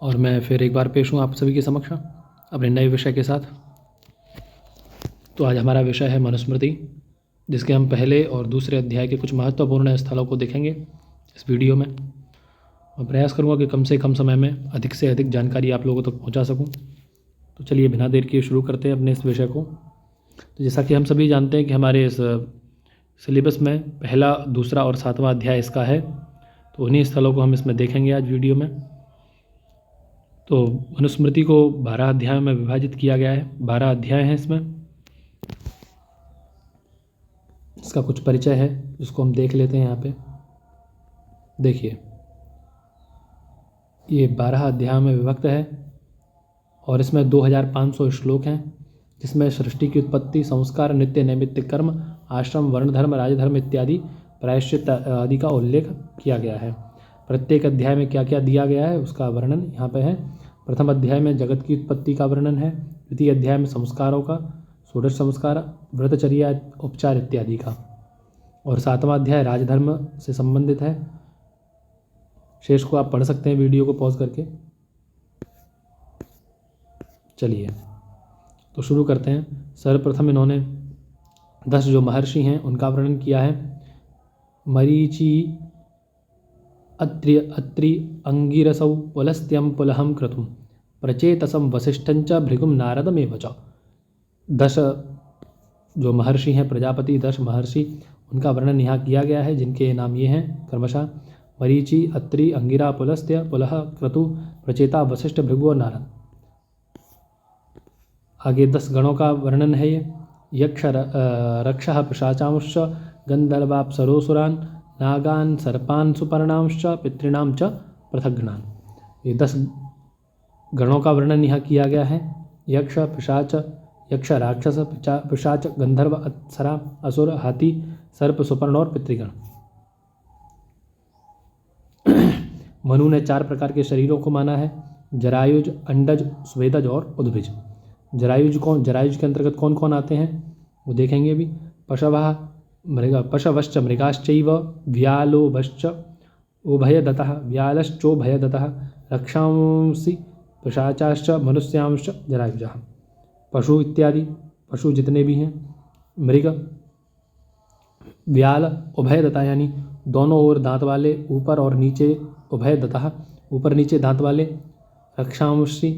और मैं फिर एक बार पेश हूँ आप सभी के समक्ष अपने नए विषय के साथ। तो आज हमारा विषय है मनुस्मृति, जिसके हम पहले और दूसरे अध्याय के कुछ महत्वपूर्ण स्थलों को देखेंगे इस वीडियो में। मैं प्रयास करूँगा कि कम से कम समय में अधिक से अधिक जानकारी आप लोगों तक पहुँचा सकूँ। तो चलिए बिना देर किए शुरू करते हैं अपने इस विषय को। तो जैसा कि हम सभी जानते हैं कि हमारे इस सिलेबस में पहला, दूसरा और सातवां अध्याय इसका है, तो उन्हीं स्थलों को हम इसमें देखेंगे आज वीडियो में। तो मनुस्मृति को 12 अध्यायों में विभाजित किया गया है, 12 अध्याय हैं इसमें। इसका कुछ परिचय है जिसको हम देख लेते हैं यहाँ पे। देखिए, ये 12 अध्यायों में विभक्त है और इसमें 2500 श्लोक हैं, जिसमें सृष्टि की उत्पत्ति, संस्कार, नित्य नैमित्तिक कर्म, आश्रम, वर्ण धर्म, राजधर्म इत्यादि प्रायश्चित आदि का उल्लेख किया गया है। प्रत्येक अध्याय में क्या क्या दिया गया है उसका वर्णन यहाँ पे है। प्रथम अध्याय में जगत की उत्पत्ति का वर्णन है, द्वितीय अध्याय में संस्कारों का, षोडश संस्कार, व्रतचर्या, उपचार इत्यादि का, और सातवां अध्याय राजधर्म से संबंधित है। शेष को आप पढ़ सकते हैं वीडियो को पॉज करके। चलिए तो शुरू करते हैं। सर्वप्रथम इन्होंने 10 जो महर्षि हैं उनका वर्णन किया है। मरीचि, अत्रि, अंगिरसौ, पुलस्त्यं, पुलहं, क्रतुं, प्रचेतसं, वसिष्ठंच, भृगुं, नारदमेव च। 10 जो महर्षि हैं, प्रजापति 10 महर्षि, उनका वर्णन यहाँ किया गया है, जिनके नाम ये हैं क्रमशः मरीचि, अत्रि, अंगिरा, पुलस्त्य, पुलह, क्रतु, प्रचेता, वसिष्ठ, भृगु और नारद। आगे 10 गणों का वर्णन है ये। यक्ष, रक्षः, पिशाचांश्च, गंधर्वाप्सरोऽसुरान्, नागान्, सर्पान्, सुपर्णांश्च, पितॄणां च पृथग्गणान्। ये 10 गणों का वर्णन यहाँ किया गया है। यक्ष, पिशाच, यक्ष, राक्षस, पिशाच, गंधर्व, अप्सरा, असुर, हाथी, सर्प, सुपर्ण और पितृगण। मनु ने 4 प्रकार के शरीरों को माना है: जरायुज, अंडज, स्वेदज और उद्भिज। जरायुज के अंतर्गत कौन कौन आते हैं वो देखेंगे भी। पशवश्च मृगाश्चैव, व्यालोवश्च उभयदतः, व्यालश्चोभयदतः, रक्षांसि पिशाचाश्च, मनुष्यांश्च जरायुजः। पशु इत्यादि, पशु जितने भी हैं, मृग, व्याल, उभयदता यानी दोनों ओर दांत वाले, ऊपर और नीचे, उभयदतः ऊपर नीचे दांत वाले, रक्षांसि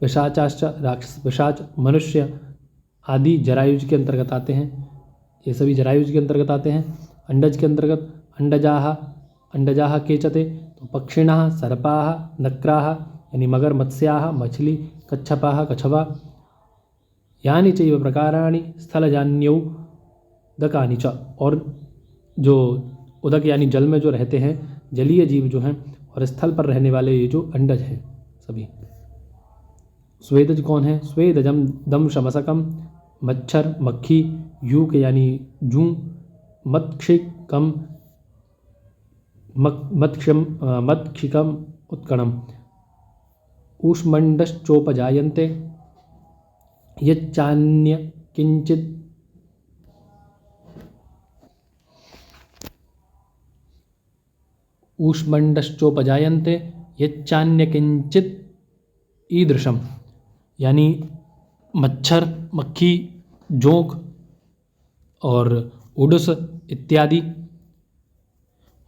पिशाचाश्च राक्षस, पिशाच, मनुष्य आदि जरायुज के अंतर्गत आते हैं। ये सभी जरायुज के अंतर्गत आते हैं। अंडज के अंतर्गत अंडजाः केचते, तो पक्षिणः, सर्पाः, नक्राः यानी मगर, मत्स्याः, मछली, कच्छपाः, कछवा, यानि चैव प्रकाराणि स्थलजान्यौदकानि च। और जो उदक यानी जल में जो रहते हैं, जलीय जीव जो हैं, और स्थल पर रहने वाले ये जो अंडज हैं सभी। स्वेदज कौन है? स्वेदजम दम शमसकम, मच्छर, मक्खी, यूक यानी जूं, मत्क्षिकम, मत्क्षिकम, उत्कणम, ऊष्मंडश्चोपजायन्ते, यच्चान्य किंचित ऊष्मंडश्चोपजायन्ते, यच्चान्य किंचित ईदृशम यानी मच्छर, मक्खी, जोंक और उडुस इत्यादि,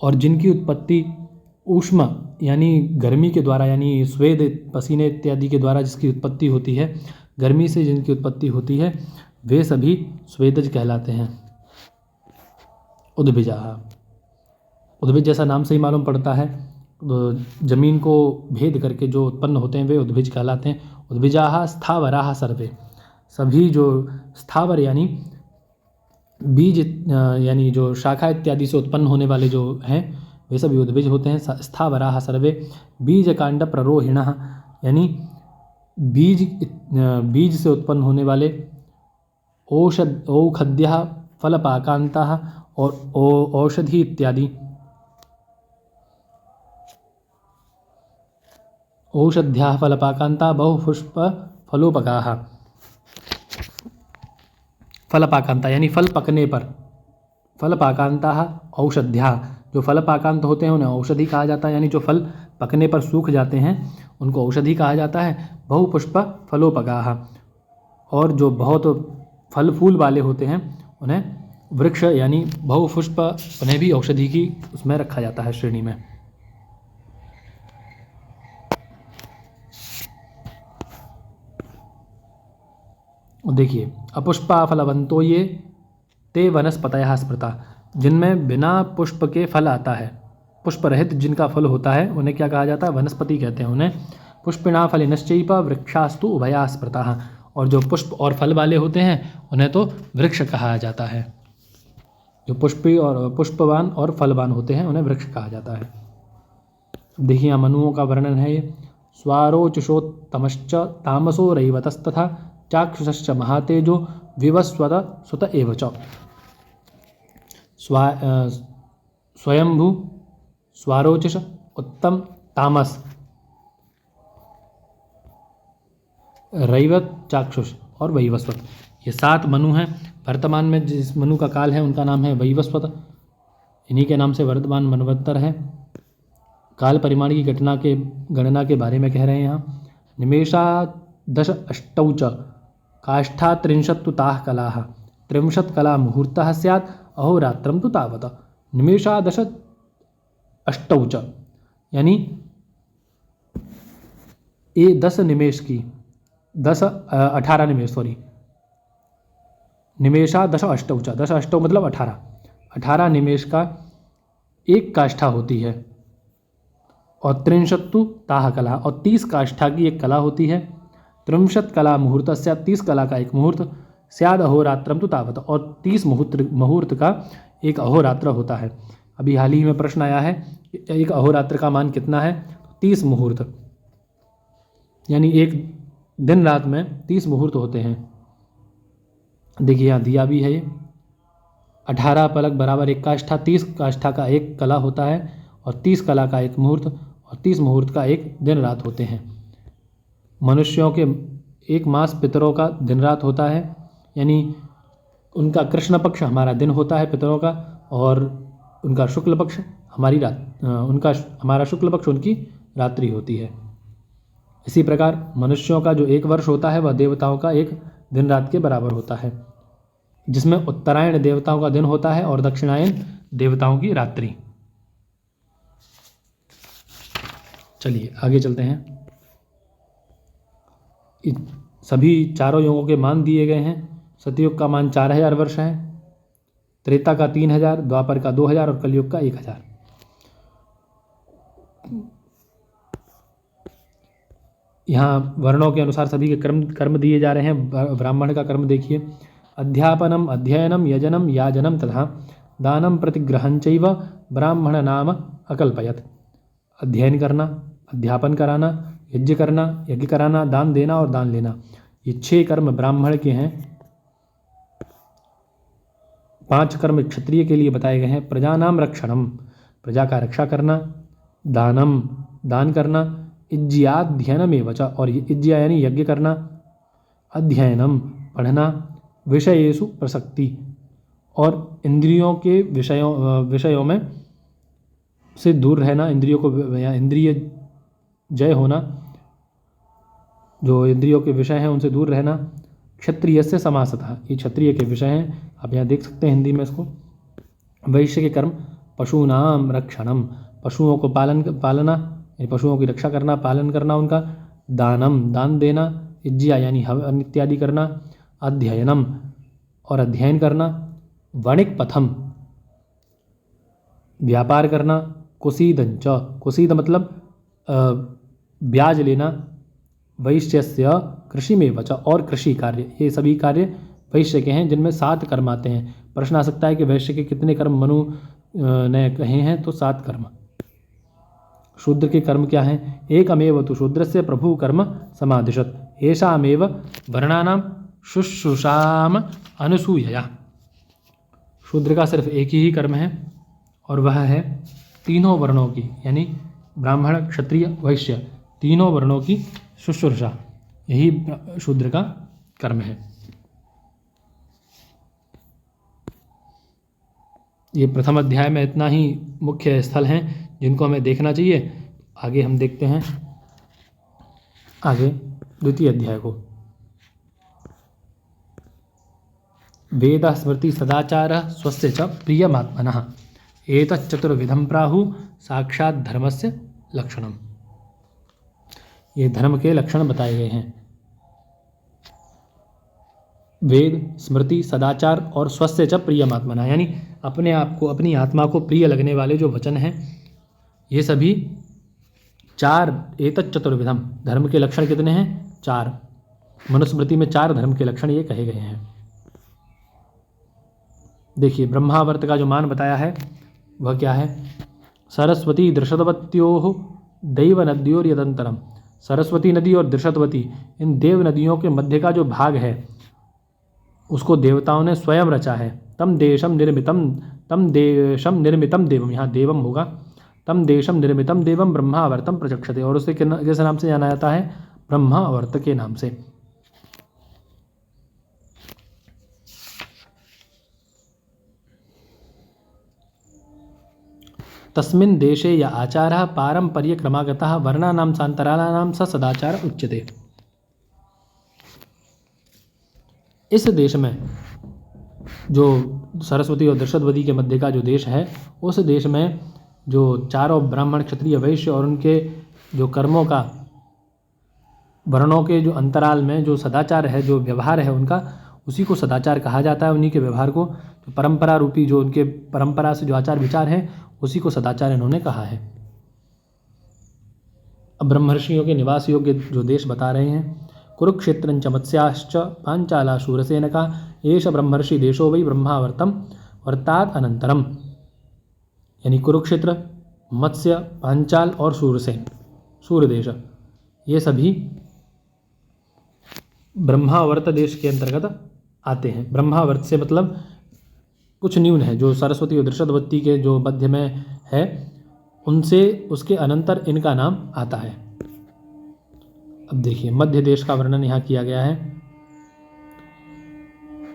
और जिनकी उत्पत्ति ऊष्मा यानी गर्मी के द्वारा, यानी स्वेद, पसीने इत्यादि के द्वारा जिसकी उत्पत्ति होती है, गर्मी से जिनकी उत्पत्ति होती है, वे सभी स्वेदज कहलाते हैं। उद्भिजाः, उद्भिज जैसा नाम से ही मालूम पड़ता है, तो जमीन को भेद करके जो उत्पन्न होते हैं वे उद्भिज कहलाते हैं। उद्भिजाः स्थावराः सर्वे, सभी जो स्थावर यानी बीज यानी जो शाखा इत्यादि से उत्पन्न होने वाले जो हैं वे सभी उद्भिज होते हैं। स्थावराः सर्वे बीजकांड प्ररोहिणः यानी बीज से उत्पन्न होने वाले। औषध्यः फलपाकांताः और औषधि इत्यादि। औषध्याः फलपाकांता बहुपुष्प फलोपकाः, फलपाकांता यानी फल पकने पर। फलपाकांताः औषध्याः, जो फल पाकांत होते हैं उन्हें औषधि कहा जाता है, यानी जो फल पकने पर सूख जाते हैं उनको औषधि कहा जाता है। बहुपुष्प फलोपगाह, और जो बहुत फल फूल वाले होते हैं उन्हें वृक्ष यानी बहुपुष्प, उन्हें भी औषधि की उसमें रखा जाता है श्रेणी में। देखिए, अपुष्पा फलवंतो ये ते वनस्पतयः स्मृता, जिनमें बिना पुष्प के फल आता है, पुष्प रहित जिनका फल होता है उन्हें क्या कहा जाता है? वनस्पति कहते हैं उन्हें। पुष्पिणा फलिनश्चैव वृक्षास्तु उभया स्मृताः, और जो पुष्प और फल वाले होते हैं उन्हें तो वृक्ष कहा जाता है। जो पुष्पी और पुष्पवान और फलवान होते हैं उन्हें वृक्ष कहा जाता है। देखिए यहाँ मनुओं का वर्णन है ये। स्वारोचुषोत्तमश्च तामसो रैवतस्तथा चाक्षुषश्च महातेजो विवस्वत सुत एव च। स्वयंभू, स्वारोचिष, उत्तम, तामस, रैवत, चाक्षुष और वैवस्वत, ये 7 मनु हैं। वर्तमान में जिस मनु का काल है उनका नाम है वैवस्वत, इन्हीं के नाम से वर्तमान मनवंतर है। काल परिमाण की गणना के बारे में कह रहे हैं यहाँ। निमेषा 10 अष्टौ च काष्ठा 30 ताः कलाः 30 कला मुहूर्तः स्यात् अहोरात्रं तु तावत्। निमेषा 10 अष्टौ च, यानी ये 10 निमेष की 18 निमेष, सॉरी, निमेषा 10 अष्टौ च, 10 अष्टौ मतलब 18 निमेष का एक काष्ठा होती है। और 30 ताः कला, और 30 काष्ठा की एक कला होती है। 30 कला मुहूर्त से, 30 कला का एक मुहूर्त, स्याद अहोरात्रम तु तावत, और 30 मुहूर्त का एक अहोरात्र होता है। अभी हाल ही में प्रश्न आया है एक अहोरात्र का मान कितना है? 30 मुहूर्त, यानी एक दिन रात में 30 मुहूर्त होते हैं। देखिए यहाँ दिया भी है ये। 18 पलक बराबर एक काष्ठा, 30 काष्ठा का एक कला होता है, और 30 कला का एक मुहूर्त, और 30 मुहूर्त का एक दिन रात होते हैं। मनुष्यों के एक मास पितरों का दिन रात होता है, यानी उनका कृष्ण पक्ष हमारा दिन होता है पितरों का, और उनका शुक्ल पक्ष हमारी रात, हमारा शुक्ल पक्ष उनकी रात्रि होती है। इसी प्रकार मनुष्यों का जो एक वर्ष होता है वह देवताओं का एक दिन रात के बराबर होता है, जिसमें उत्तरायण देवताओं का दिन होता है और दक्षिणायन देवताओं की रात्रि। चलिए आगे चलते हैं। सभी चारों युगों के मान दिए गए हैं। सतयुग का मान 4000 वर्ष है, त्रेता का 3000, द्वापर का 2000 और कलयुग का 1000। यहाँ वर्णों के अनुसार सभी के कर्म दिए जा रहे हैं। ब्राह्मण का कर्म देखिए। अध्यापनम, अध्ययनम, यजनम, याजनम तथा दानम प्रतिग्रहं चैव ब्राह्मण नाम अकल्पयत्। अध्ययन करना, अध्यापन कराना, यज्ञ करना, यज्ञ कराना, दान देना और दान लेना, ये 6 कर्म ब्राह्मण के हैं। 5 कर्म क्षत्रिय के लिए बताए गए हैं। प्रजानाम रक्षणम, प्रजा का रक्षा करना, दानम, दान करना, इज्ज्याध्ययनमेव च, और इज्ज्या यानी यज्ञ करना, अध्ययनम, पढ़ना, विषयेषु प्रसक्ति, और इंद्रियों के विषयों में से दूर रहना, इंद्रियों को या इंद्रिय जय होना, जो इंद्रियों के विषय हैं उनसे दूर रहना। क्षत्रिय से समासतः, ये क्षत्रिय के विषय हैं, आप यहाँ देख सकते हैं हिंदी में इसको। वैश्य के कर्म पशूनाम रक्षणम, पशुओं को पालना, पशुओं की रक्षा करना, पालन करना उनका। दानम, दान देना। इज्जिया यानी हवन इत्यादि करना। अध्ययनम, और अध्ययन करना। वणिक पथम, व्यापार करना। कुसीदंच, कुसीद मतलब ब्याज लेना। वैश्यस्य कृषि में वच, और कृषि कार्य, ये सभी कार्य वैश्य के हैं जिनमें 7 कर्म आते हैं। प्रश्न आ सकता है कि वैश्य के कितने कर्म मनु ने कहे हैं, तो 7 कर्म। शूद्र के कर्म क्या हैं? एकमेव तु शूद्रस्य प्रभु कर्म समादिशत, येषामेव वर्णानां शुश्रूषाम अनुसूयया। शूद्र का सिर्फ एक ही कर्म है, और वह है तीनों वर्णों की, यानी ब्राह्मण, क्षत्रिय, वैश्य, तीनों वर्णों की शुश्रूषा, यही शूद्र का कर्म है। ये प्रथम अध्याय में इतना ही मुख्य स्थल हैं जिनको हमें देखना चाहिए। आगे हम देखते हैं आगे द्वितीय अध्याय को। वेद स्मृति सदाचार स्वस्य च प्रियमात्मनः एतच्चतुर्विधं प्राहुः साक्षात् धर्मस्य लक्षणम। ये धर्म के लक्षण बताए गए हैं। वेद, स्मृति, सदाचार और स्वस्य च प्रियमात्मनः, यानी अपने आप को, अपनी आत्मा को प्रिय लगने वाले जो वचन हैं, ये सभी चार। एतच्चतुर्विधम, धर्म के लक्षण कितने हैं? 4। मनुस्मृति में 4 धर्म के लक्षण ये कहे गए हैं। देखिए, ब्रह्मावर्त का जो मान बताया है वह क्या है? सरस्वती दृषदवत्योः दैव नद्योर यदंतरम। सरस्वती नदी और दृषदवती, इन देव नदियों के मध्य का जो भाग है उसको देवताओं ने स्वयं रचा है। तम देशम निर्मितम देवम, यहाँ देवम होगा। तम देशम निर्मितम देवम ब्रह्मावर्तम प्रचक्षते, और उसे किस नाम से जाना जाता है? ब्रह्मावर्त के नाम से। तस्मिन् देशे या आचारः पारंपर्य क्रमागतः वर्णानां सान्तरालानां स सदाचार उच्यते। इस देश में, जो सरस्वती और दृषदवती के मध्य का जो देश है, उस देश में जो चारों ब्राह्मण, क्षत्रिय, वैश्य और उनके जो कर्मों का, वर्णों के जो अंतराल में जो सदाचार है, जो व्यवहार है उनका, उसी को सदाचार कहा जाता है। उन्हीं के व्यवहार को, जो परंपरा रूपी, जो उनके परंपरा से जो आचार विचार है, उसी को सदाचार इन्होंने कहा है। अब ब्रह्मर्षियों के निवास योग्य जो देश बता रहे हैं। कुरुक्षेत्रंच मत्स्याश्च पांचाला शूरसेनका एष ब्रह्मर्षि देशो वै ब्रह्मावर्तम वर्तात अनंतरम। यानी कुरुक्षेत्र, मत्स्य, पांचाल और शूरसेन, सूर्यदेश, ये सभी ब्रह्मावर्त देश के अंतर्गत आते हैं। ब्रह्मावर्त से मतलब कुछ न्यून है, जो सरस्वती और दृषदवती के जो मध्य में है, उनसे उसके अनंतर इनका नाम आता है। अब देखिए, मध्य देश का वर्णन यहाँ किया गया है।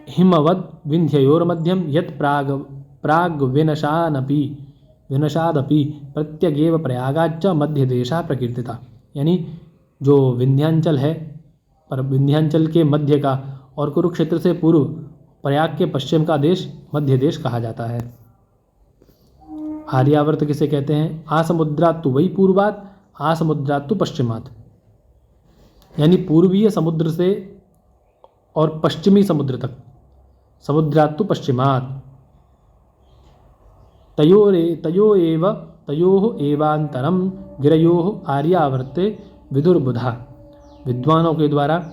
हिमवद विंध्ययोर मध्यम यत् प्राग विनशादपि प्रत्यगेव प्रयागाच्च मध्य देशा प्रकीर्तिता। यानी जो विंध्यांचल है, पर विंध्यांचल के मध्य का, और कुरुक्षेत्र से पूर्व प्रयाग के पश्चिम का देश मध्य देश कहा जाता है। आर्यावर्त किसे कहते हैं? आसमुद्रात्तु वै पूर्वात् आसमुद्रात्तु पश्चिमात्। यानी पूर्वीय समुद्र से और पश्चिमी समुद्र तक, समुद्रात्तु पश्चिमात्। तयोः एवांतरम गिरयोः आर्यावर्ते विदुर्बुधा। विद्वानों के द्वारा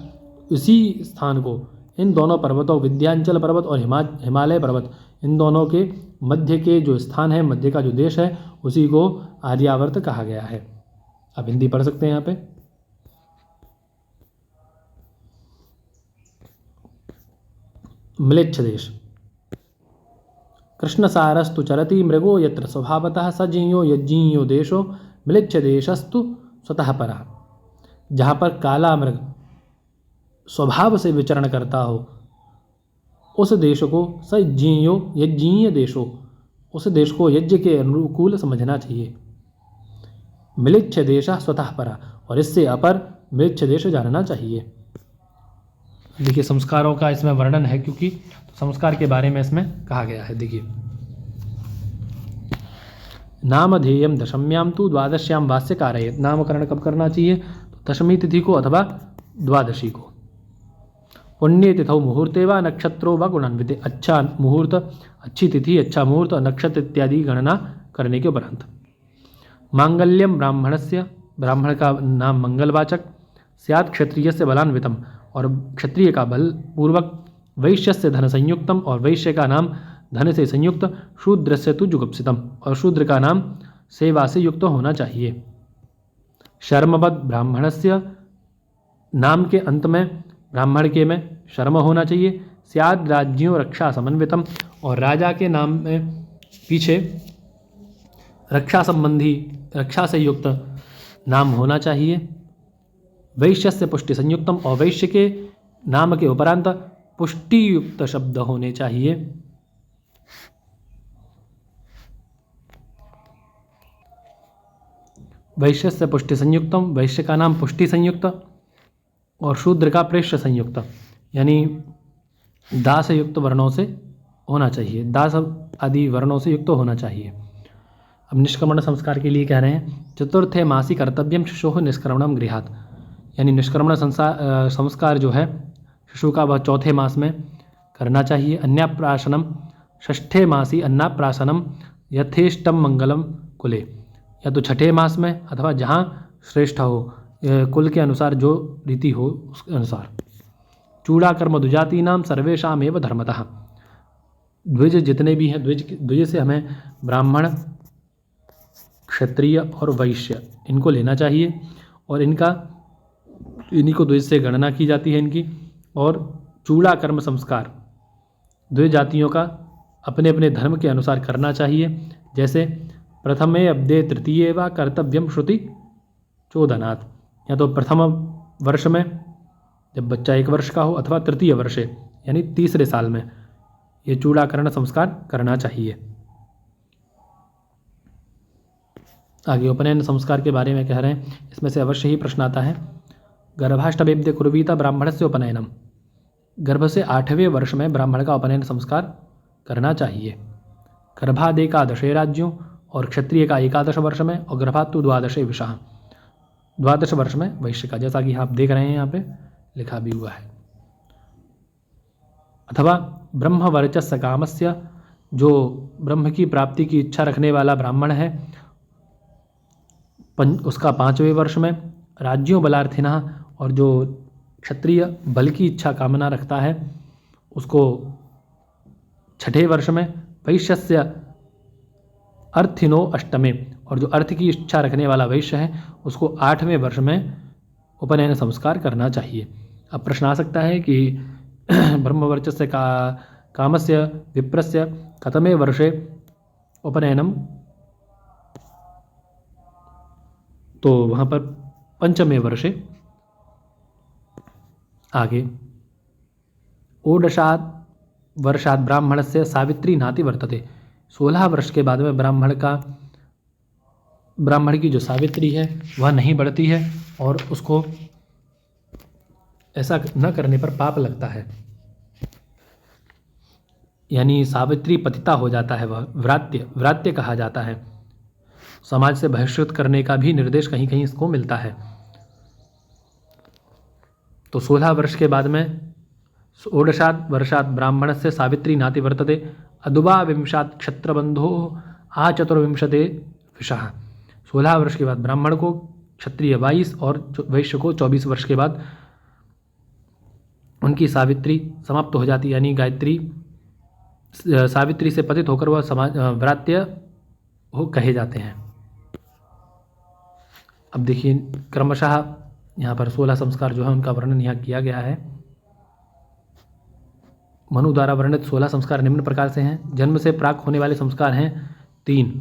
इसी स्थान को, इन दोनों पर्वतों, विंध्याचल पर्वत और हिमालय पर्वत, इन दोनों के मध्य के जो स्थान है, मध्य का जो देश है, उसी को आर्यावर्त कहा गया है। अब हिंदी पढ़ सकते हैं यहाँ पे। म्लेच्छ देश। कृष्णसारस्तु चरति मृगो यत्र स्वभावतः स जीयो यज्जीयो देशो म्लेच्छ देशस्तु स्वतः परा। जहाँ पर काला मृग स्वभाव से विचरण करता हो, उस देश को सज्जीयो यज्जीय देशो, उस देश को यज्ञ के अनुकूल समझना चाहिए। म्लेच्छ देश स्वतः परा, और इससे अपर म्लेच्छ देश जानना चाहिए। देखिए, संस्कारों का इसमें वर्णन है, क्योंकि संस्कार के बारे में इसमें कहा गया है। देखिए, नामधेयम दशम्याम तु द्वादश्याम वास्य कारयेत। नामकरण कब करना चाहिए? तो दशमी तिथि को अथवा द्वादशी को। पुण्य तिथौ मुहूर्ते व नक्षत्रो व गुणान्विते। अच्छा मुहूर्त, अच्छी तिथि, अच्छा मुहूर्त और नक्षत्र इत्यादि गणना करने के उपरांत। मांगल्यम ब्राह्मणस्य, ब्राह्मण का नाम मंगलवाचक। स्यात् क्षत्रियस्य बलान्वितम, और क्षत्रिय का बल पूर्वक। वैश्यस्य धन संयुक्तम, और वैश्य का नाम धन से संयुक्त। शूद्रस्य तु जुगुप्सितम, और शूद्र का नाम सेवा से युक्त होना चाहिए। शर्मवद ब्राह्मणस्य, नाम के अंत में, ब्राह्मण के में शर्म होना चाहिए। स्याद् राज्यों रक्षा समन्वितम, और राजा के नाम में पीछे रक्षा संबंधी, रक्षा से युक्त नाम होना चाहिए। वैश्यस्य पुष्टि संयुक्तम, और वैश्य के नाम के उपरांत पुष्टि युक्त शब्द होने चाहिए। वैश्य से पुष्टि संयुक्तम, वैश्य का नाम पुष्टि संयुक्त, और शूद्र का प्रेष्य संयुक्त, यानी दास युक्त वर्णों से होना चाहिए, दास आदि वर्णों से युक्त होना चाहिए। अब निष्क्रमण संस्कार के लिए कह रहे हैं, चतुर्थे मासी कर्तव्यम शिशु निष्क्रमणम गृहात्, यानी निष्क्रमण संस्कार जो है शिशु का वह चौथे मास में करना चाहिए। अन्याप्राशनम षष्ठे मासी अन्नाप्राशनम यथेष्टम मंगलम कुले, या तो छठे मास में अथवा जहाँ श्रेष्ठ हो, कुल के अनुसार जो रीति हो उसके अनुसार। चूड़ाकर्म द्विजाती नाम सर्वेशाम एव धर्मतः, द्विज जितने भी हैं, द्विज से हमें ब्राह्मण, क्षत्रिय और वैश्य इनको लेना चाहिए, और इन्हीं को द्विज से गणना की जाती है इनकी। और चूड़ा कर्म संस्कार द्विज जातियों का अपने अपने धर्म के अनुसार करना चाहिए, जैसे प्रथमे अब्दे तृतीये वा कर्तव्यम श्रुति चोदनात्, या तो प्रथम वर्ष में जब बच्चा 1 वर्ष का हो अथवा तृतीय वर्षे यानी तीसरे साल में ये चूड़ाकरण संस्कार करना चाहिए। आगे उपनयन संस्कार के बारे में कह रहे हैं, इसमें से अवश्य ही प्रश्न आता है। गर्भाष्टमेब्दे कुर्वीत ब्राह्मणस्य उपनयनम, गर्भ से 8वें वर्ष में ब्राह्मण का उपनयन संस्कार करना चाहिए। गर्भादेकादशे राज्यों, और क्षत्रिय का 11 वर्ष में, और गर्भात्तु 12 विशाह, 12 वर्ष में वैश्य का, जैसा कि आप देख रहे हैं यहाँ पे लिखा भी हुआ है। अथवा ब्रह्म वर्चस्स कामस्य, जो ब्रह्म की प्राप्ति की इच्छा रखने वाला ब्राह्मण है उसका 5वें वर्ष में। राज्यों बलार्थिना, और जो क्षत्रिय बल की इच्छा कामना रखता है उसको 6ठे वर्ष में। वैश्यस्य अर्थिनो अष्टमे, और जो अर्थ की इच्छा रखने वाला वैश्य है उसको 8वें वर्ष में उपनयन संस्कार करना चाहिए। अब प्रश्न आ सकता है कि ब्रह्मवर्चस्य कामस्य विप्रस्य कतमे वर्षे उपनयनम, तो वहाँ पर 5वें वर्षे। आगे ओडशात् वर्षात् ब्राह्मणस्य सावित्री नाति वर्तते, 16 वर्ष के बाद में ब्राह्मण की जो सावित्री है वह नहीं बढ़ती है, और उसको ऐसा न करने पर पाप लगता है, यानी सावित्री पतिता हो जाता है, वह व्रात्य कहा जाता है। समाज से बहिष्कृत करने का भी निर्देश कहीं कहीं इसको मिलता है। तो 16 वर्ष के बाद में षोडशात् वर्षात् ब्राह्मणस्य सावित्री नाति वर्तते, अदुबा विंशात् क्षत्रबंधो आचतुर्विंशते विशाह, 16 वर्ष के बाद ब्राह्मण को, क्षत्रिय 22 और वैश्य को 24 वर्ष के बाद उनकी सावित्री समाप्त हो जाती, यानी गायत्री सावित्री से पतित होकर वह समाज व्रात्य हो कहे जाते हैं। अब देखिए क्रमशः यहाँ पर 16 संस्कार जो है उनका वर्णन यहाँ किया गया है। मनु द्वारा वर्णित 16 संस्कार निम्न प्रकार से हैं। जन्म से प्राक होने वाले संस्कार हैं 3,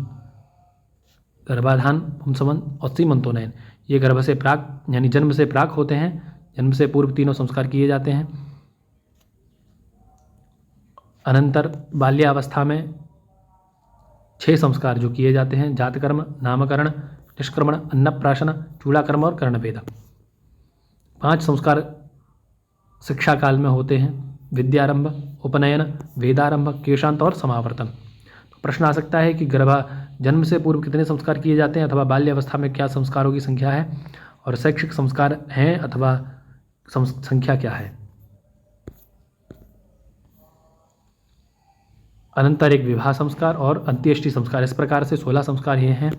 गर्भाधान, पुंसवन और सीमंतोनयन। ये गर्भ से प्राक यानी जन्म से प्राक होते हैं, जन्म से पूर्व तीनों संस्कार किए जाते हैं। अनंतर बाल्यावस्था में 6 संस्कार जो किए जाते हैं, जातकर्म, नामकरण, निष्क्रमण, अन्नप्राशन, चूड़ाकर्म और कर्णभेद। 5 संस्कार शिक्षा काल में होते हैं, विद्यारंभ, उपनयन, वेदारंभ, केशांत और समावर्तन। तो प्रश्न आ सकता है कि जन्म से पूर्व कितने संस्कार किए जाते हैं, अथवा बाल्यावस्था में क्या संस्कारों की संख्या है, और शैक्षिक संस्कार हैं अथवा संख्या क्या है। अनंतर एक विवाह संस्कार और अंत्येष्टि संस्कार, इस प्रकार से 16 संस्कार ये हैं।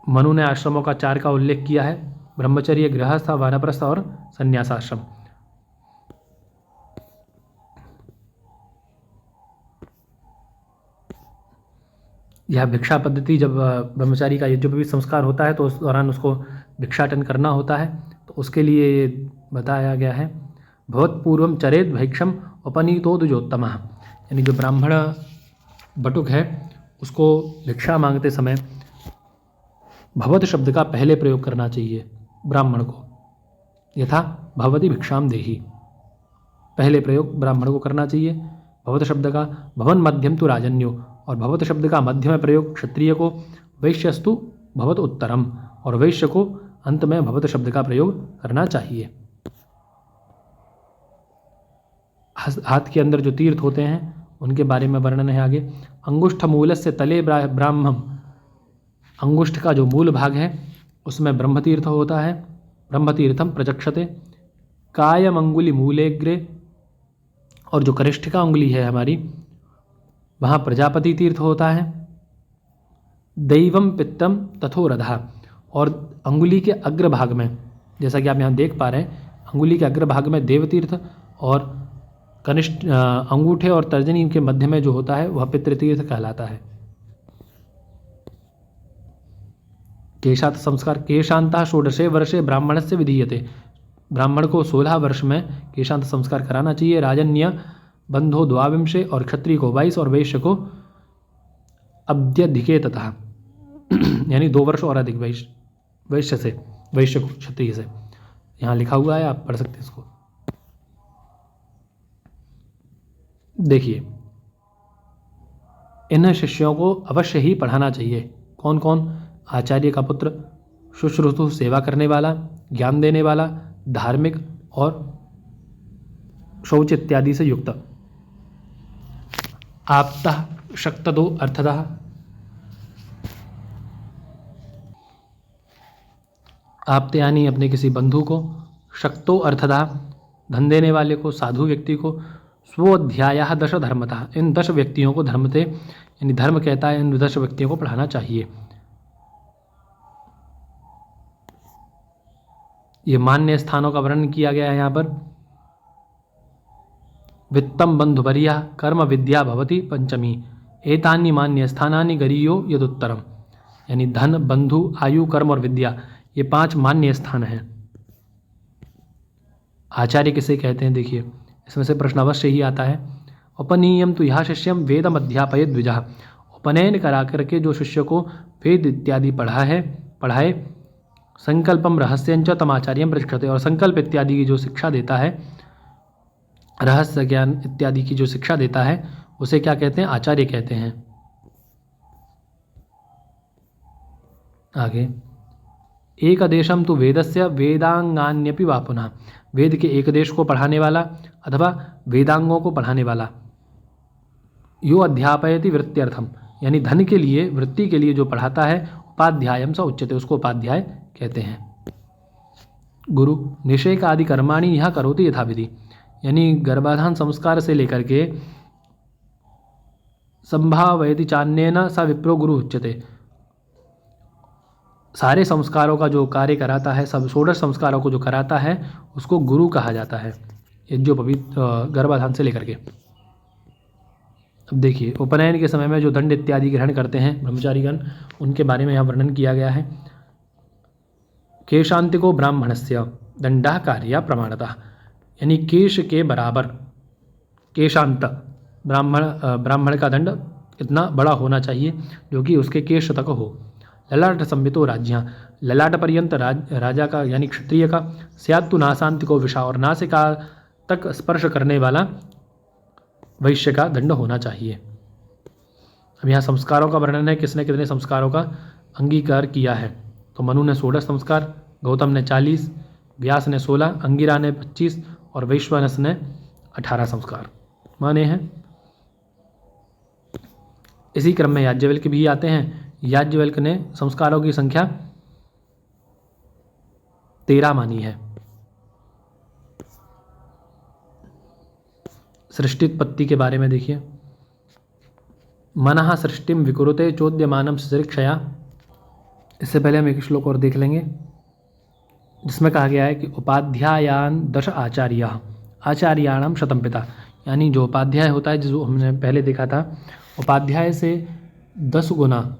मनु ने आश्रमों का 4 का उल्लेख किया है, ब्रह्मचर्य, गृहस्थ, वानप्रस्थ और संन्यासाश्रम। यह भिक्षा पद्धति, जब ब्रह्मचारी का जो भी संस्कार होता है तो उस दौरान उसको भिक्षाटन करना होता है, तो उसके लिए बताया गया है। भवत्पूर्वम चरेद भैक्षम उपनीतो द्विजोत्तम, यानी जो ब्राह्मण बटुक है उसको भिक्षा मांगते समय भवत शब्द का पहले प्रयोग करना चाहिए ब्राह्मण को, यथा भवति भिक्षाम देहि, पहले प्रयोग ब्राह्मण को करना चाहिए भवत शब्द का। भवन मध्यम तो राजन्यो, और भवत शब्द का मध्य में प्रयोग क्षत्रिय को, वैश्यस्तु भवत उत्तरम, और वैश्य को अंत में भवत शब्द का प्रयोग करना चाहिए। हाथ के अंदर जो तीर्थ होते हैं उनके बारे में वर्णन है आगे। अंगुष्ठ मूलस्य तले ब्राह्मम, अंगुष्ठ का जो मूल भाग है उसमें ब्रह्मतीर्थ होता है, ब्रह्मतीर्थम प्रचक्षते। कायम अंगुली मूलेग्रे, और जो कनिष्ठिका उंगली है हमारी वहाँ प्रजापति तीर्थ होता है। दैवम पित्तम तथोरधा, और अंगुली के अग्रभाग में, जैसा कि आप यहाँ देख पा रहे हैं, अंगुली के अग्रभाग में देवतीर्थ, और कनिष्ठ अंगूठे और तर्जनी के मध्य में जो होता है वह पितृतीर्थ कहलाता है। केशांत संस्कार, केशांतः षोडशे वर्षे ब्राह्मण से विधीयते, ब्राह्मण को 16 वर्ष में केशांत संस्कार कराना चाहिए। राजन्य बंधो द्वाविंशे, और क्षत्रिय को 22, और वैश्य को अब्ध्यधिके तथा यानी 2 वर्ष और अधिक वैश्य को क्षत्रिय से। यहाँ लिखा हुआ है, आप पढ़ सकते हैं इसको। देखिए, इन शिष्यों को अवश्य ही पढ़ाना चाहिए। कौन कौन? आचार्य का पुत्र, शुश्रूषु सेवा करने वाला, ज्ञान देने वाला, धार्मिक और शौच इत्यादि से युक्त। आप्तः शक्तदो अर्थतः, आप्त यानी अपने किसी बंधु को, शक्तो अर्थतः धन देने वाले को, साधु व्यक्ति को, स्वोध्याय 10 धर्मतः, इन 10 व्यक्तियों को धर्मते यानी धर्म कहता है, इन 10 व्यक्तियों को पढ़ाना चाहिए। ये मान्य स्थानों का वर्णन किया गया है यहाँ पर। वित्तम बंधुवर्या कर्म विद्या भवति पंचमी, एतानि मान्य स्थानानि गरीयो यदुत्तरम, यानी धन, बंधु, आयु, कर्म और विद्या, ये 5 मान्य स्थान हैं। आचार्य किसे कहते हैं? देखिए, इसमें से प्रश्न अवश्य ही आता है। उपनीयम तो यह शिष्यम वेदम अध्यापय द्विजा, उपनयन करा करके जो शिष्य को वेद इत्यादि पढ़ाए। संकल्पम रहस्यंच तमाचार्यम पृच्छते, और संकल्प इत्यादि की जो शिक्षा देता है, रहस्य ज्ञान इत्यादि की जो शिक्षा देता है, उसे क्या कहते हैं? आचार्य कहते हैं। आगे, एकदेशम तो वेदस्य वेदांगान्यपि वा पुनः, वेद के एक देश को पढ़ाने वाला अथवा वेदांगों को पढ़ाने वाला। यो अध्यापयति वृत्त्यर्थम, यानी धन के लिए, वृत्ति के लिए जो पढ़ाता है, उपाध्यायम स उच्यते, उसको उपाध्याय कहते हैं। गुरु निषेक आदि कर्माणि यह करोति यथाविधि, यानी गर्भाधान संस्कार से लेकर के संभावयति चान्येन स विप्रो गुरु उच्यते, सारे संस्कारों का जो कार्य कराता है, सब 16 संस्कारों को जो कराता है उसको गुरु कहा जाता है, जो पवित्र गर्भाधान से लेकर के। अब देखिए, उपनयन के समय में जो दंड इत्यादि ग्रहण करते हैं ब्रह्मचारीगण, उनके बारे में यहाँ वर्णन किया गया है। केशांतिको ब्राह्मणस्य दंडः कार्य प्रमाणतः, यानी केश के बराबर केशांत, ब्राह्मण का दंड इतना बड़ा होना चाहिए जो कि उसके केश तक हो। ललाट संबितो राज्य, ललाट पर्यंत राजा का यानी क्षत्रिय का, स्यात्तु नासांतिको विषा, और नासिका तक स्पर्श करने वाला वैश्य का दंड होना चाहिए। अब यहाँ संस्कारों का वर्णन है, किसने कितने संस्कारों का अंगीकार किया है। तो मनु ने 16 संस्कार, गौतम ने 40, व्यास ने 16, अंगिरा ने 25 और वैश्वानस ने 18 संस्कार माने हैं। इसी क्रम में याज्ञवल्क्य भी आते हैं। याज्ञवल्क्य ने संस्कारों की संख्या 13 मानी है। सृष्टित्पत्ति के बारे में देखिए, मनः सृष्टिम विकुरुते चोद्यमानम सृक्षया। इससे पहले हम एक श्लोक और देख लेंगे जिसमें कहा गया है कि उपाध्यायान 10 आचार्याः आचार्याणाम शतम पिता, यानी जो उपाध्याय होता है, जिसको हमने पहले देखा था, उपाध्याय से 10 गुना,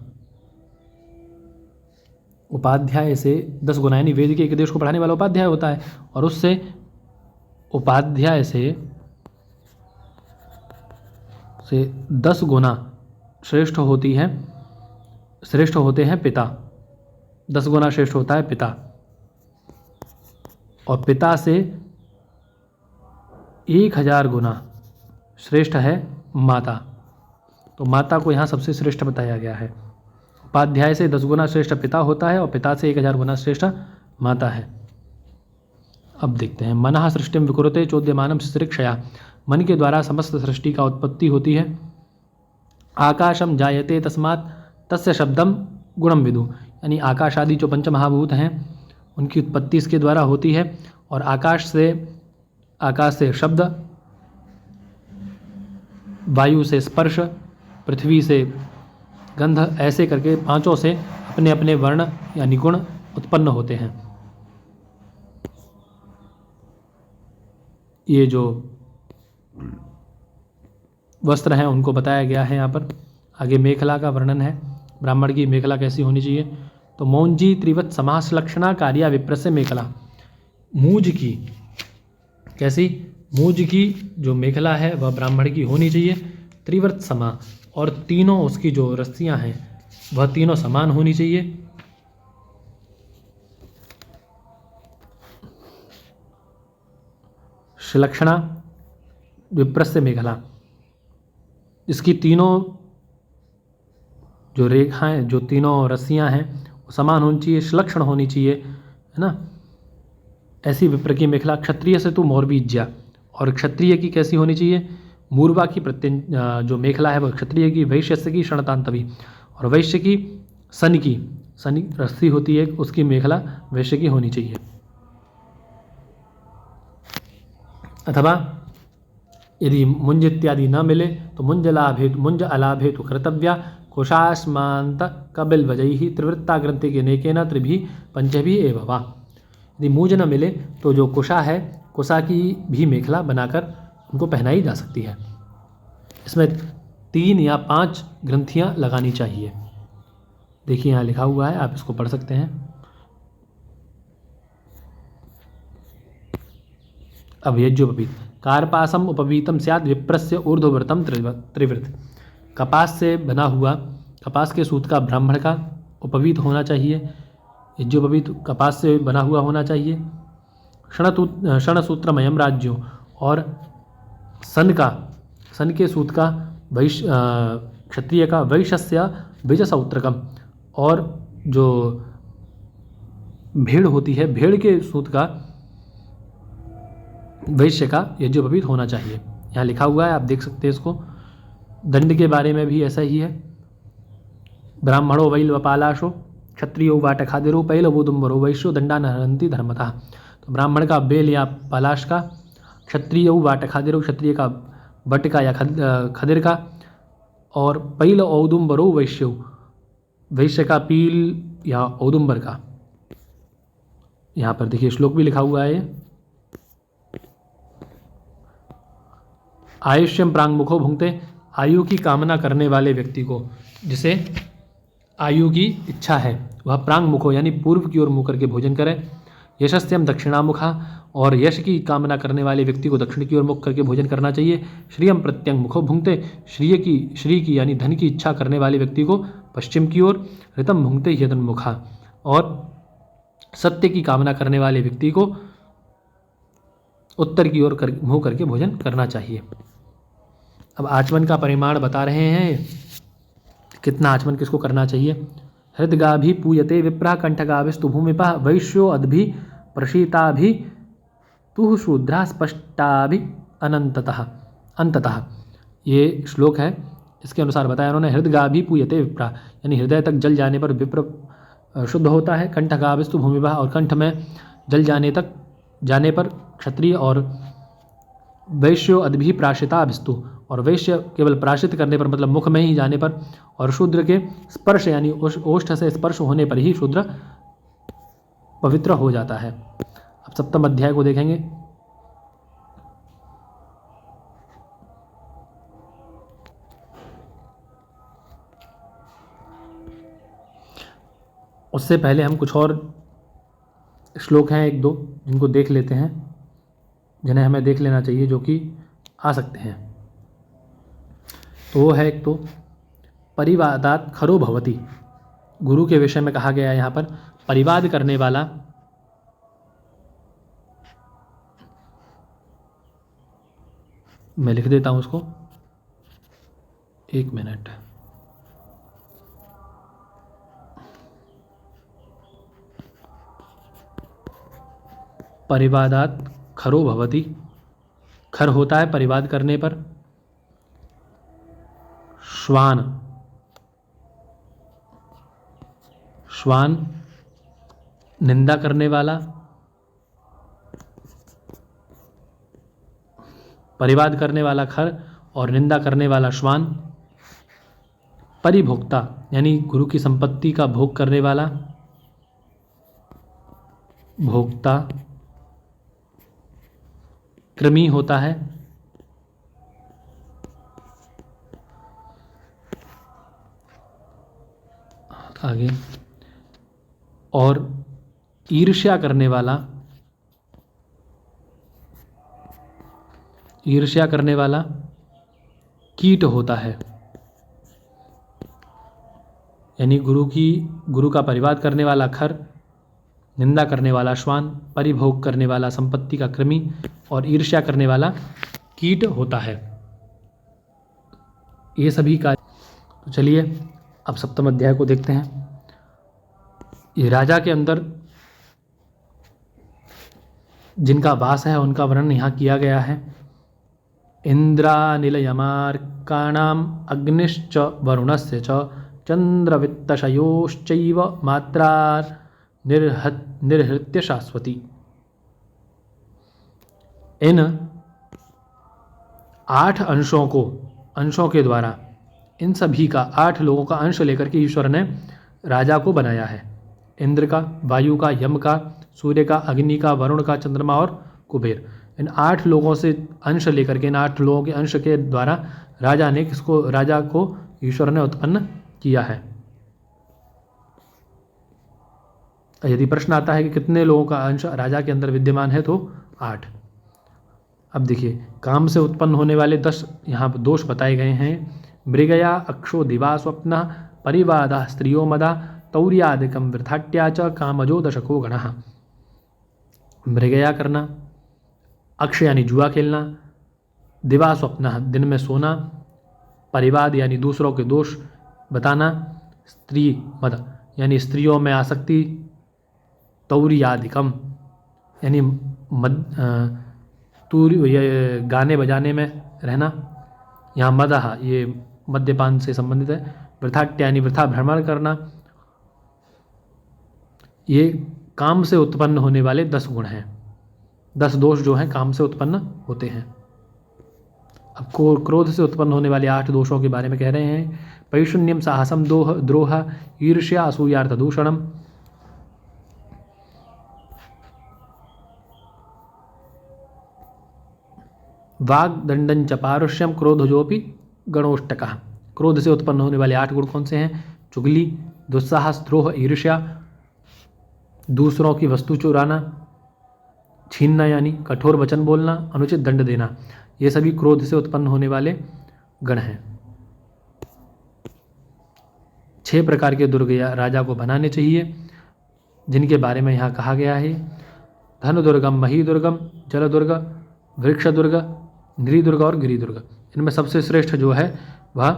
उपाध्याय से 10 गुना, यानी वेद के एक देश को पढ़ाने वाला उपाध्याय होता है, और उससे उपाध्याय से 10 गुना श्रेष्ठ होते हैं पिता। 10 गुना श्रेष्ठ होता है पिता, और पिता से 1000 गुना श्रेष्ठ है माता। तो माता को यहाँ सबसे श्रेष्ठ बताया गया है। उपाध्याय से 10 गुना श्रेष्ठ पिता होता है और पिता से 1000 गुना श्रेष्ठ माता है। अब देखते हैं, मनः सृष्टिम विकुरुते चोद्यमानम सृक्षया, मन के द्वारा समस्त सृष्टि का उत्पत्ति होती है। आकाशम जायते तस्मात् तस्य शब्दम गुणम विदु, यानी आकाश आदि जो पंचमहाभूत हैं उनकी उत्पत्ति इसके द्वारा होती है। और आकाश से शब्द, वायु से स्पर्श, पृथ्वी से गंध, ऐसे करके पांचों से अपने अपने वर्ण यानी गुण उत्पन्न होते हैं। ये जो वस्त्र हैं उनको बताया गया है यहाँ पर। आगे मेखला का वर्णन है, ब्राह्मण की मेखला कैसी होनी चाहिए। तो मौंजी त्रिवत समास लक्षणा कार्या विप्रस्य मेखला, मूज की कैसी, मूज की जो मेखला है वह ब्राह्मण की होनी चाहिए त्रिव्रत समा, और तीनों उसकी जो रस्सियाँ हैं वह तीनों समान होनी चाहिए। श्लक्षणा विप्रस्य मेखला, इसकी तीनों जो रेखाएं, जो तीनों रस्सियां हैं वो समान होनी चाहिए, श्लक्षण होनी चाहिए, है ना। ऐसी विप्र की मेखला। क्षत्रिय से तो मौरबीज्या, और क्षत्रिय की कैसी होनी चाहिए, मूर्वा की जो मेखला है वह क्षत्रिय की। वैश्य की क्षणतांतवी, और वैश्य की सन रस्सी होती है उसकी मेखला वैश्य की होनी चाहिए। अथवा यदि मुंज इत्यादि न मिले तो मुंज अलाभे तो कर्तव्या कोशाश्मांत कबिल वजही त्रिवृत्ता ग्रंथि के नेकेन त्रिभी पंचभी एवं वा। यदि मूंज न मिले तो जो कुशा है, कुशा की भी मेखला बनाकर उनको पहनाई जा सकती है। इसमें 3 या 5 ग्रंथियां लगानी चाहिए। देखिए यहाँ लिखा हुआ है, आप इसको पढ़ सकते हैं। अब यज्ञोपवीत, कार्पासम उपवीतम स्यात् विप्रस्य ऊर्ध्वव्रतम त्रिवृत, कपास से बना हुआ, कपास के सूत का ब्राह्मण का उपवीत होना चाहिए। यज्ञोपवीत कपास से बना हुआ होना चाहिए। क्षणसूत्रमयम राज्यों, और सन के सूत का क्षत्रिय का वैश्यस्य बीजसौत्रकम, और जो भेड़ होती है भेड़ के सूत का वैश्य का यज्ञोपवीत होना चाहिए। यहाँ लिखा हुआ है, आप देख सकते हैं इसको। दंड के बारे में भी ऐसा ही है। ब्राह्मणो वैल वपालाशो क्षत्रियो वाटखादिरो पैलवोदुम्बरो वैश्यो दंडा नहरंती धर्मतः। तो ब्राह्मण का बेल या पलाश का, क्षत्रिय वाटखादिरो क्षत्रिय का बट का या खदिर का, और पैल औदुम्बरो वैश्य का पील या औदुम्बर का। यहाँ पर देखिए श्लोक भी लिखा हुआ है। आयुष्यम प्रांग मुखो भुंगते, आयु की कामना करने वाले व्यक्ति को, जिसे आयु की इच्छा है, वह प्रांग मुखो यानी पूर्व की ओर मुँह करके भोजन करे। यशस्यम दक्षिणामुखा, और यश की कामना करने वाले व्यक्ति को दक्षिण की ओर मुख करके भोजन करना चाहिए। श्रियम प्रत्यंग मुखो भुंगते, श्री की यानी धन की इच्छा करने वाले व्यक्ति को पश्चिम की ओर। ऋतम भुंगते यदन्मुखा, और सत्य की कामना करने वाले व्यक्ति को उत्तर की ओर मुँह करके भोजन करना चाहिए। अब आचमन का परिमाण बता रहे हैं, कितना आचमन किसको करना चाहिए। हृदगाभि पूयते विप्रा कंठगाभिस्तु भूमिपः वैश्यो अद्भि प्रशीताभि तुः शूद्रा स्पष्टाभि अंततः। ये श्लोक है, इसके अनुसार बताया उन्होंने। हृदगाभि पूयते विप्रा, यानी हृदय तक जल जाने पर विप्र शुद्ध होता है। कंठगाभिस्तु भूमिपः, और कंठ में जल जाने पर क्षत्रिय। और वैश्यो अद्भि प्राशिताभिस्तु, और वैश्य केवल प्राशित करने पर, मतलब मुख में ही जाने पर। और शूद्र के स्पर्श यानी ओष्ठ से स्पर्श होने पर ही शूद्र पवित्र हो जाता है। अब 7वें अध्याय को देखेंगे। उससे पहले हम कुछ और श्लोक हैं 1-2 जिनको देख लेते हैं, जिन्हें हमें देख लेना चाहिए, जो कि आ सकते हैं। तो वो है एक तो परिवादात खरो भवति, गुरु के विषय में कहा गया है यहाँ पर। परिवाद करने वाला, मैं लिख देता हूँ उसको, 1 मिनट। परिवादात खरो भवति, खर होता है परिवाद करने पर। श्वान, श्वान निंदा करने वाला, परिवाद करने वाला खर और निंदा करने वाला श्वान। परिभोक्ता यानी गुरु की संपत्ति का भोग करने वाला, भोक्ता। कृमि होता है, आगे, और ईर्ष्या करने वाला, ईर्ष्या करने वाला कीट होता है। यानी गुरु का परिवाद करने वाला खर, निंदा करने वाला श्वान, परिभोग करने वाला संपत्ति का कृमि और ईर्ष्या करने वाला कीट होता है। ये सभी का। तो चलिए अब सप्तम अध्याय को देखते हैं। ये राजा के अंदर जिनका वास है उनका वर्णन यहाँ किया गया है। इंद्रानिलयमार्काणाम अग्निश्च वरुणस्य च चंद्रवित्तशयोश्चैव मात्रा निर्हृत्य शाश्वती। इन 8 अंशों के द्वारा इन सभी का 8 लोगों का अंश लेकर के ईश्वर ने राजा को बनाया है। इंद्र का, वायु का, यम का, सूर्य का, अग्नि का, वरुण का, चंद्रमा और कुबेर। इन 8 लोगों से अंश लेकर के, इन 8 लोगों के अंश के द्वारा राजा को ईश्वर ने उत्पन्न किया है। यदि प्रश्न आता है कि कितने लोगों का अंश राजा के अंदर विद्यमान है, तो 8। अब देखिए, काम से उत्पन्न होने वाले 10 यहाँ दोष बताए गए हैं। मृगया अक्षो दिवा स्वप्न परिवादा स्त्रियो मदा तौर्यादिकम वृथाट्या च कामजो दशको गणः। मृगया करना, अक्ष यानी जुआ खेलना, दिवा स्वप्न दिन में सोना, परिवाद यानी दूसरों के दोष बताना, स्त्री मद यानी स्त्रियों में आसक्ति, तौर्यादिकम यानी ये गाने बजाने में रहना, यहाँ मदह ये मद्यपान से संबंधित है। वृथाट्य यानी वृथा भ्रमण करना। ये काम से उत्पन्न होने वाले 10 गुण हैं। 10 दोष जो हैं काम से उत्पन्न होते हैं। अब क्रोध से उत्पन्न होने वाले 8 दोषों के बारे में कह रहे हैं। पैशुन्यम, साहसम, द्रोह, ईर्ष्या, असूयार्थ दूषणम। वाग्दंडंच पारुष्यम क्रोधजोपि गणोष्टकः। क्रोध से उत्पन्न होने वाले 8 गुण कौन से हैं? चुगली, दुस्साहस, द्रोह, ईर्ष्या, दूसरों की वस्तु चुराना, छीनना यानी कठोर वचन बोलना, अनुचित दंड देना। ये सभी क्रोध से उत्पन्न होने वाले गण हैं। 6 प्रकार के दुर्ग राजा को बनाने चाहिए, जिनके बारे में यहाँ कहा गया है। धन दुर्गम, मही दुर्गम, जल दुर्ग, वृक्ष दुर्ग, नृ दुर्ग और गिरि दुर्ग। इनमें सबसे श्रेष्ठ जो है वह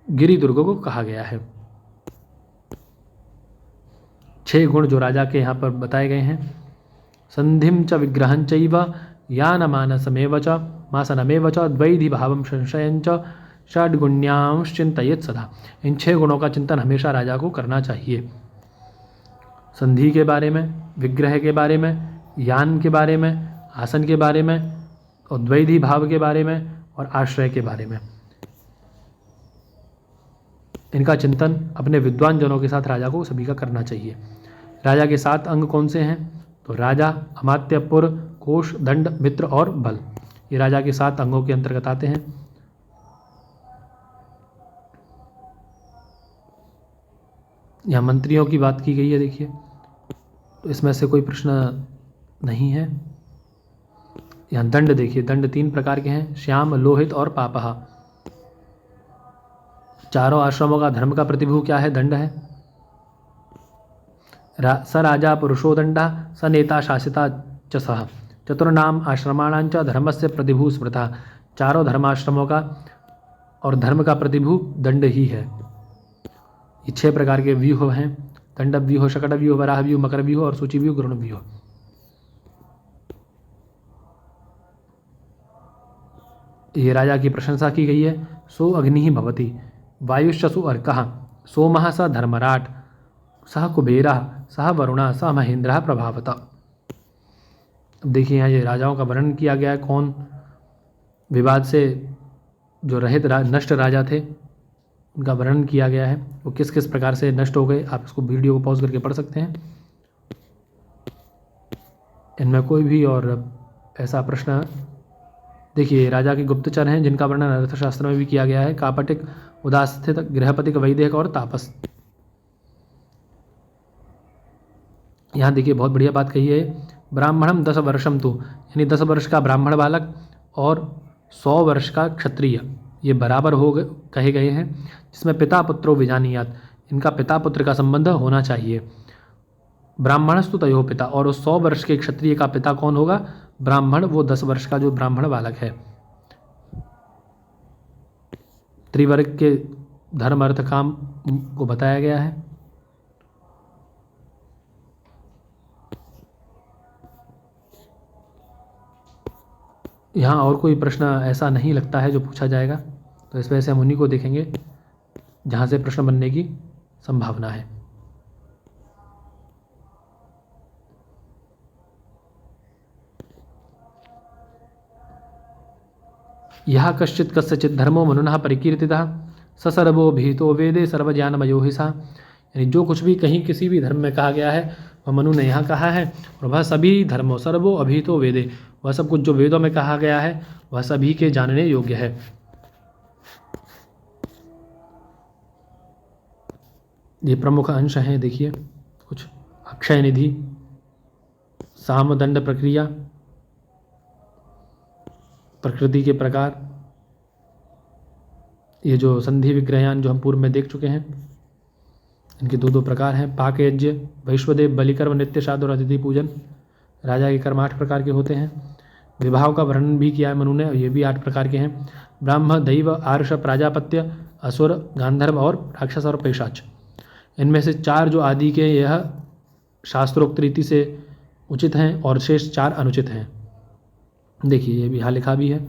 गिरि दुर्ग को कहा गया है। 6 गुण जो राजा के यहाँ पर बताए गए हैं। संधिम च विग्रहं चैव यानमानसमेव च मासनमेव च द्वैधि भावं संशयं च षड्गुण्यांश्चिन्तयेत् सदा। इन 6 गुणों का चिंतन हमेशा राजा को करना चाहिए। संधि के बारे में, विग्रह के बारे में, यान के बारे में, आसन के बारे में और द्वैधि भाव के बारे में और आश्रय के बारे में। इनका चिंतन अपने विद्वान जनों के साथ राजा को सभी का करना चाहिए। राजा के 7 अंग कौन से हैं? तो राजा, अमात्य, पुर, कोष, दंड, मित्र और बल। ये राजा के 7 अंगों के अंतर्गत आते हैं। यहाँ मंत्रियों की बात की गई है, देखिए, तो इसमें से कोई प्रश्न नहीं है। यहाँ दंड देखिए, दंड 3 प्रकार के हैं, श्याम, लोहित और पापहा। चारों आश्रमों का धर्म का प्रतिभू क्या है? दंड है। स राजा पुरुषो दंडा स नेता शासिता च सह चतुर्नाम आश्रमाणांच धर्मस्य प्रतिभू स्मृता। चारों धर्माश्रमों का और धर्म का प्रतिभू दंड ही है। ये 6 प्रकार के व्यूह हैं, दंड व्यूह, शकट व्यूह, वराह व्यूह, मकर व्यूह और सूची व्यूह, गरुण व्यूह। ये राजा की प्रशंसा की गई है। सो अग्नि भवति वायुश्चसु अर्कः सोमः स धर्मराट सह कुबेरः सह वरुणः सह महेंद्रः प्रभावत। अब देखिए यहाँ ये राजाओं का वर्णन किया गया है, कौन विवाद से जो रहित नष्ट राजा थे उनका वर्णन किया गया है, वो किस किस प्रकार से नष्ट हो गए। आप इसको वीडियो को पॉज करके पढ़ सकते हैं। इनमें कोई भी और ऐसा प्रश्न, देखिए राजा के गुप्तचर हैं जिनका वर्णन अर्थशास्त्र में भी किया गया है। कापटिक, उदास्थित, गृहपतिक, वैदेहिक और तापस। यहाँ देखिए बहुत बढ़िया बात कही है, ब्राह्मणम 10 वर्षम तु, यानी 10 वर्ष का ब्राह्मण बालक और 100 वर्ष का क्षत्रिय, ये बराबर हो गए कहे गए हैं, जिसमें पिता पुत्रो विजानीयात, इनका पिता पुत्र का संबंध होना चाहिए। ब्राह्मणस्तु तयो पिता, और उस 100 वर्ष के क्षत्रिय का पिता कौन होगा? ब्राह्मण, वो 10 वर्ष का जो ब्राह्मण बालक है। त्रिवर्ग के धर्म अर्थ काम को बताया गया है। यहाँ और कोई प्रश्न ऐसा नहीं लगता है जो पूछा जाएगा, तो इस वजह से हम उन्हीं को देखेंगे जहाँ से प्रश्न बनने की संभावना है। यह कश्चित कस्यचित धर्मो मनुनः परिकीर्तितः स सर्वो भीतो वेदे सर्वज्ञानमयो हि सः, यानी जो कुछ भी कहीं किसी भी धर्म में कहा गया है वह मनु ने यहाँ कहा है, और वह सभी धर्मों, सर्वो अभीतो वेदे, वह सब कुछ जो वेदों में कहा गया है वह सभी के जानने योग्य है। ये प्रमुख अंश हैं, देखिए कुछ अक्षय निधि, सामदंड प्रक्रिया, प्रकृति के प्रकार, ये जो संधि विग्रहयान जो हम पूर्व में देख चुके हैं, इनके 2 प्रकार हैं, पाक यज्ञ, वैश्वदेव, बलिकर्म, नित्य श्राद्ध और अतिथि पूजन। राजा के कर्म 8 प्रकार के होते हैं। विवाह का वर्णन भी किया है मनु ने, ये भी 8 प्रकार के हैं, ब्राह्म, दैव, आर्ष, प्राजापत्य, असुर, गांधर्व और राक्षस और पैशाच। इनमें से 4 जो आदि के यह शास्त्रोक्त रीति से उचित हैं और शेष 4 अनुचित हैं। देखिए ये भी यहाँ लिखा भी है,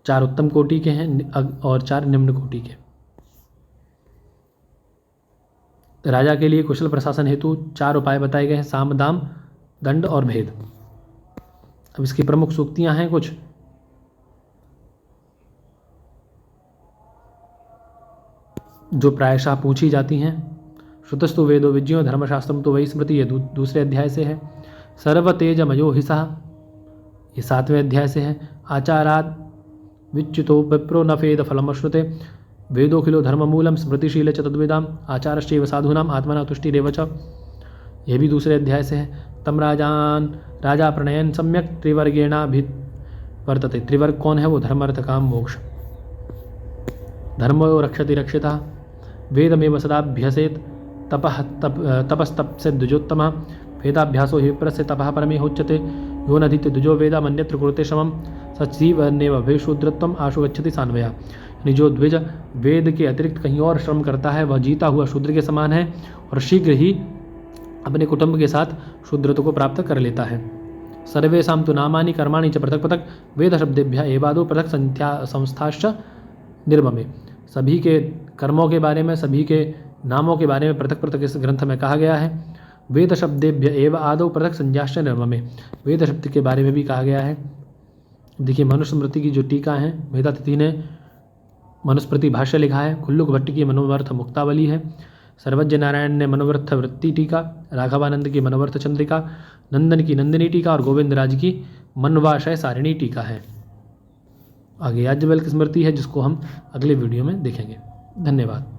4 उत्तम कोटि के हैं और 4 निम्न कोटि के। राजा के लिए कुशल प्रशासन हेतु 4 उपाय बताए गए हैं, साम, दाम, दंड और भेद। अब इसकी प्रमुख सूक्तियां हैं कुछ, जो प्रायशः पूछी जाती हैं। श्रुतस्तु वेदो विज्ञो धर्मशास्त्रम तो वही स्मृति, ये दूसरे अध्याय से है। सर्व तेजमयो हि सः, ये 7वें अध्याय से है। आचारात् विच्युतो विप्रो न फेद फलमश्नुते, वेदोखिलो धर्ममूलम स्मृतिशील च तद्विदाम, आचारश्चैव साधूनाम आत्मना तुष्टिरेव च, ये भी दूसरे अध्याय से है। तम राजा प्रणयन सम्यक त्रिवर्गेणाभित वर्तते, त्रिवर्ग कौन है? वो धर्म अर्थ काम मोक्ष। धर्मो रक्षति रक्षितः, वेदमेव सदाभ्यसेत, तपस्तपसे द्विजोत्तमः, वेदाभ्यासो हि विप्रस्य तपः परमे होच्यते, यो नधीते द्विजो वेदा मन्यत्र कुरुते श्रमम्, सचीवन्नेव भयशूद्रत्वम् आशु गच्छति सान्वया, यानी जो द्विज वेद के अतिरिक्त कहीं और श्रम करता है वह जीता हुआ शूद्र के समान है और शीघ्र ही अपने कुटुंब के साथ शूद्रत्व को प्राप्त कर लेता है। सर्वेषां तु नामानि कर्माणि च पृथक पृथक वेद शब्देभ्यः एवादो पृथक संस्थाश्च निर्ममे, सभी के कर्मों के बारे में, सभी के नामों के बारे में पृथक पृथक इस ग्रंथ में कहा गया है। वेद शब्देभ्य एव आदौ पृथक संज्ञाश्च निर्ममे, वेद शब्द के बारे में भी कहा गया है। देखिए मनुस्मृति की जो टीका है, मेधातिथि ने मनुस्मृति भाष्य लिखा है, खुल्लुक भट्ट की मनोवर्थ मुक्तावली है, सर्वज्ञ नारायण ने मनोवर्थ वृत्ति टीका, राघवानंद की मनोवर्थ चंद्रिका, नंदन की नंदिनी टीका और गोविंद राज की मनवाशय सारिणी टीका है। आगे याज्ञवल्क्य स्मृति है जिसको हम अगले वीडियो में देखेंगे। धन्यवाद।